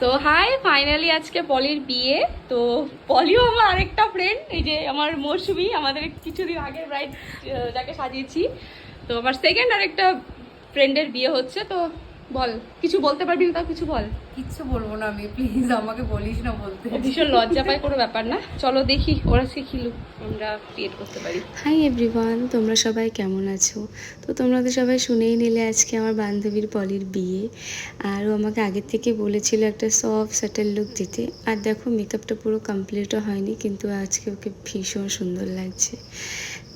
তো high, finally আজকে পলির বিয়ে। তো পলিও আমার আরেকটা ফ্রেন্ড, এই যে আমার মৌসুমি, আমাদের কিছুদিন আগের ব্রাইড যাকে সাজিয়েছি। তো আমার সেকেন্ড আরেকটা ফ্রেন্ডের বিয়ে হচ্ছে। তো বল, কিছু বলতে পারবি না? তাও কিছু বল। কিচ্ছু বলবো না আমি, প্লিজ আমাকে বলিস না বলতে। ও ভীষণ লজ্জা পায়, কোনো ব্যাপার না, চলো দেখি ওরা শিখিলুক আমরা ক্রিয়েট করতে পারি। হাই এভরিওয়ান, তোমরা সবাই কেমন আছো? তো তোমরা তো সবাই শুনেই নিলে আজকে আমার বান্ধবীর পলির বিয়ে। আর ও আমাকে আগের থেকে বলেছিল একটা সফট স্যাটেল লুক দিতে। আর দেখো, মেকআপটা পুরো কমপ্লিটও হয়নি, কিন্তু আজকে ওকে ভীষণ সুন্দর লাগছে।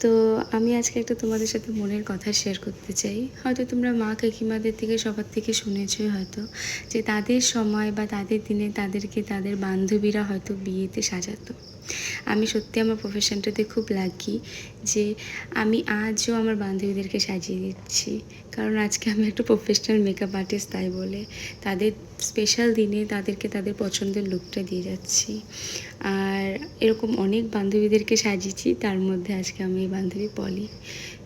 তো আমি আজকে একটা তোমাদের সাথে মনের কথা শেয়ার করতে চাই। হয়তো তোমরা মা কাকিমাদের থেকে সবার থেকে শুনেছই হয়তো, যে তাদের সময় বা তাদের দিনে তাদেরকে তাদের বান্ধবীরা হয়তো বিয়েতে সাজাতো। আমি সত্যি আমার প্রফেশনটাতে খুব লাকি যে আমি আজও আমার বান্ধবীদেরকে সাজিয়ে দিচ্ছি। কারণ আজকে আমি একটা প্রফেশনাল মেকআপ আর্টিস্ট, তাই বলে তাদের স্পেশাল দিনে তাদেরকে তাদের পছন্দের লুকটা দিয়ে যাচ্ছি। আর এরকম অনেক বান্ধবীদেরকে সাজিয়েছি, তার মধ্যে আজকে আমি এই বান্ধবী পলি।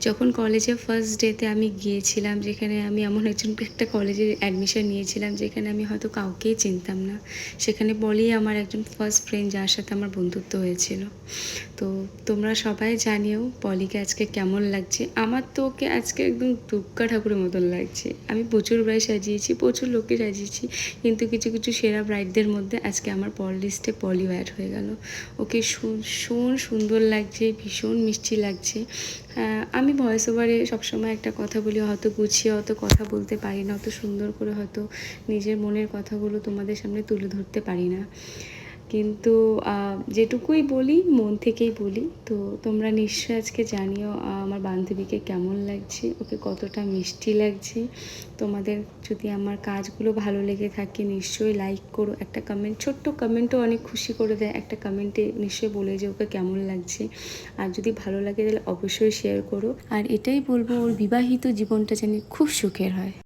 যখন কলেজে ফার্স্ট ডেতে আমি গিয়েছিলাম, যেখানে আমি এমন একটা কলেজে অ্যাডমিশন নিয়েছিলাম যেখানে আমি হয়তো কাউকেই চিনতাম না, সেখানে পলি আমার একজন ফার্স্ট ফ্রেন্ড, যার সাথে আমার বন্ধুত্ব হয়েছিল। তো তোমরা সবাই জানিও পলিকে আজকে কেমন লাগছে। আমার তো ওকে আজকে একদম দুর্গা ঠাকুরের মতন লাগছে। আমি প্রচুর ব্রাইড সাজিয়েছি, প্রচুর লোককে সাজিয়েছি, কিন্তু কিছু কিছু সেরা ব্রাইডদের মধ্যে আজকে আমার পল লিস্টে পলিও অ্যাড হয়ে গেল। ওকে ভীষণ সুন্দর লাগছে, ভীষণ মিষ্টি লাগছে। আমি ভয়েস ওভারে সবসময় একটা কথা বলি, হয়তো গুছিয়ে অত কথা বলতে পারি না, অত সুন্দর করে হয়তো নিজের মনের কথাগুলো তোমাদের সামনে তুলে ধরতে পারি না, কিন্তু যেটুকুই বলি মন থেকেই বলি। তো তোমরা নিশ্চয়ই আজকে জানিও আমার বান্ধবীকে কেমন লাগছে, ওকে কতটা মিষ্টি লাগছে। তোমাদের যদি আমার কাজগুলো ভালো লেগে থাকে নিশ্চয়ই লাইক করো, একটা কমেন্ট, ছোট্ট কমেন্টও অনেক খুশি করে দেয়। একটা কমেন্টে নিশ্চয়ই বলে যে ওকে কেমন লাগছে। আর যদি ভালো লাগে তাহলে অবশ্যই শেয়ার করো। আর এটাই বলবো, ওর বিবাহিত জীবনটা যেন খুব সুখের হয়।